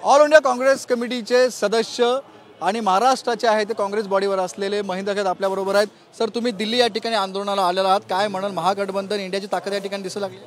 All India Congress कमिटीचे सदस्य आणि महाराष्ट्राचे आहे ते काँग्रेस बॉडीवर असलेले महिंद खैत आपल्याबरोबर आहेत। सर, तुम्ही दिल्ली या ठिकाणी आंदोलनाला आलेला आहात, काय म्हणाल? महागठबंधन इंडियाची ताकद या ठिकाणी दिसू लागली?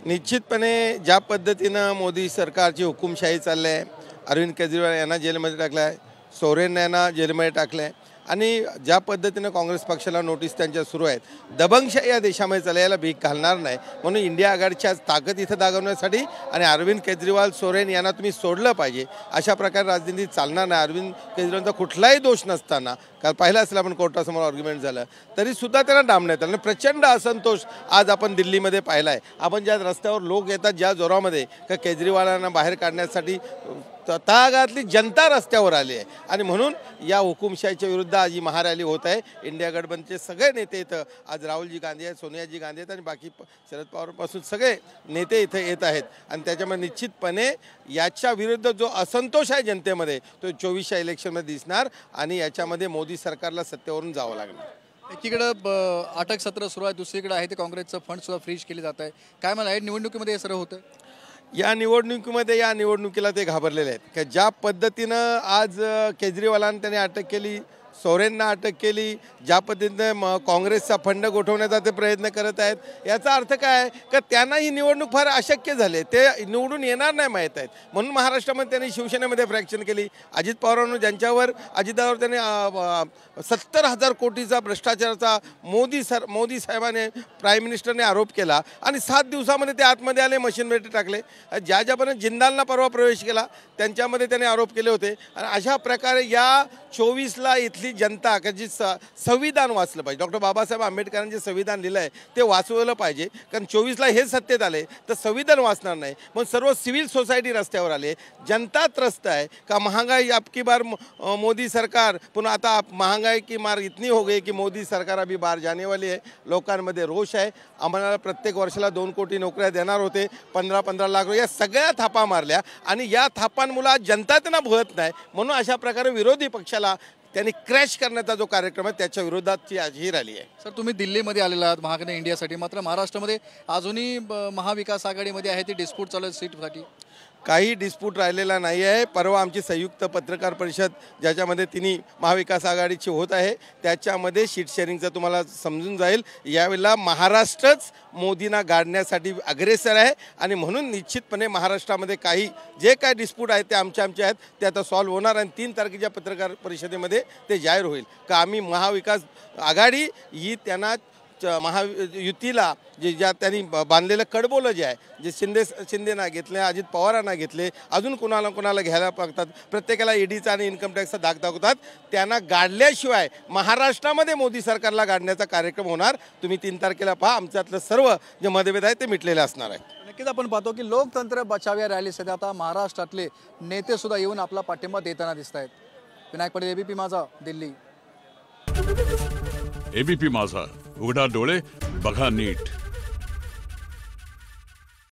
निश्चितपणे ज्या पद्धतीनं मोदी सरकारची हुकुमशाही चालली आहे, अरविंद केजरीवाल यांना जेलमध्ये टाकलं आहे, सोरेन यांना जेलमध्ये टाकलं आहे आणि ज्या पद्धतीनं काँग्रेस पक्षाला नोटीस त्यांच्या सुरू आहेत, दबंगशाही या देशामध्ये चालायला भीक घालणार नाही म्हणून इंडिया आघाडीच्या ताकद इथं दाखवण्यासाठी आणि अरविंद केजरीवाल सोरेन यांना तुम्ही सोडलं पाहिजे अशा प्रकारे राजनीती चालणार नाही। अरविंद केजरीवालचा कुठलाही दोष नसताना, काल पाहिलं असेल आपण कोर्टासमोर आर्ग्युमेंट झालं तरीसुद्धा त्यांना डांबण्यात आलं। प्रचंड असंतोष आज आपण दिल्लीमध्ये पाहिला आहे। आपण ज्या रस्त्यावर लोक येतात ज्या जोरामध्ये का केजरीवालांना बाहेर काढण्यासाठी तळागाळातली जनता रस्त्यावर आली आहे आणि म्हणून या हुकुमशाहीच्या विरुद्ध आज ही महारॅली होत आहे। इंडिया गठबंधनचे सगळे नेते इथं आज राहुलजी गांधी आहेत, सोनियाजी गांधी आहेत आणि बाकी शरद पवारपासून सगळे नेते इथं येत आहेत आणि त्याच्यामुळे निश्चितपणे याच्या विरुद्ध जो असंतोष आहे जनतेमध्ये तो 24च्या इलेक्शनमध्ये दिसणार आणि याच्यामध्ये मोदी सरकारला सत्तेवरून जावं लागणार। एकीकडे अटक सत्र सुरू आहे, दुसरीकडे आहे ते काँग्रेसचं फंड सुद्धा फ्रीज केले जात आहे। काय मला निवडणुकीमध्ये हे सर्व होतं? या निवडणुकीला ते घाबरलेले आहेत की ज्या पद्धतीनं आज केजरीवालांनी त्यांनी अटक केली, सोरेनना अटक केली, ज्या पद्धतीनं काँग्रेसचा फंड गोठवण्याचा ते प्रयत्न करत आहेत, याचा अर्थ काय आहे की त्यांना ही निवडणूक फार अशक्य झाली, ते निवडून येणार नाही माहीत आहेत म्हणून महाराष्ट्रामध्ये त्यांनी शिवसेनेमध्ये फ्रॅक्शन केली। अजित पवारांनी ज्यांच्यावर अजितदादावर त्यांनी 70,000 कोटीचा भ्रष्टाचाराचा मोदी साहेबांनी प्राईम मिनिस्टरने आरोप केला आणि 7 दिवसामध्ये ते आतमध्ये आले, मशीनमध्ये टाकले। ज्यापर्यंत जिंदालला परवा प्रवेश केला त्यांच्यामध्ये त्यांनी आरोप केले होते आणि अशा प्रकारे या 24ला इथली जनता का जी संविधान वाचलं पाहिजे, डॉक्टर बाबासाहेब आंबेडकरांचे संविधान लिहिलं आहे ते वाचवलं पाहिजे, कारण 24ला हे सत्तेत आले तर संविधान वाचणार नाही म्हणून सर्व सिव्हिल सोसायटी रस्त्यावर आले। जनता त्रस्त आहे का महागाई अबकी बार मोदी सरकार, पुन्हा आता महंगाई की मार इतनी हो गई की मोदी सरकार अभी बाहर जाने वाली है। लोकांमध्ये रोष आहे। आम्हाला प्रत्येक वर्षाला 2 कोटी नोकऱ्या देणार होते, 15-15 लाख रुपये, या सगळ्या थापा मारल्या आणि या थापांमुळे जनता त्यांना भुलत नाही म्हणून अशा प्रकारे विरोधी पक्षाला त्यांनी क्रॅश करण्याचा जो कार्यक्रम आहे त्याच्या विरोधातची आज ही रॅली आहे। सर, तुम्ही दिल्लीमध्ये आलेला आहात महागठबंधन इंडियासाठी, मात्र महाराष्ट्रामध्ये अजूनही महाविकास आघाडीमध्ये आहे ती डिस्प्यूट चालू आहे सीटसाठी? काही डिस्प्यूट राहिलेला नाही आहे। परवा आमची संयुक्त पत्रकार परिषद ज्याच्यामध्ये तिन्ही महाविकास आघाडीची होत आहे त्याच्यामध्ये सीट शेअरिंगचं तुम्हाला समजून जाईल। यावेळेला महाराष्ट्रच मोदींना गाडण्यासाठी अग्रेसर आहे आणि म्हणून निश्चितपणे महाराष्ट्रामध्ये काही जे काय डिस्प्यूट आहेत ते आमचे आहेत ते आता सॉल्व्ह होणार आणि 3 तारखेच्या पत्रकार परिषदेमध्ये ते जाहीर होईल का आम्ही महाविकास आघाडी ही त्यांना महायुतीला ज्या त्यांनी बांधलेलं कडबोलं जे आहे, जे शिंदेना घेतले, अजित पवारांना घेतले, अजून कोणाला घ्यायला बघतात, प्रत्येकाला ईडीचा आणि इन्कम टॅक्सचा दाग दाखवतात, त्यांना गाडल्याशिवाय महाराष्ट्रामध्ये मोदी सरकारला गाडण्याचा कार्यक्रम होणार। तुम्ही 3 तारखेला पहा, आमच्यातलं सर्व जे मतभेद आहे ते मिटलेले असणार आहे। नक्कीच आपण पाहतो की लोकतंत्र बचाव या रॅलीसाठी आता महाराष्ट्रातले नेते सुद्धा येऊन आपला पाठिंबा देताना दिसत आहेत। विनायक पटेल, एबीपी माझा, दिल्ली। एबीपी माझा, उघडा डोळे बघा नीट।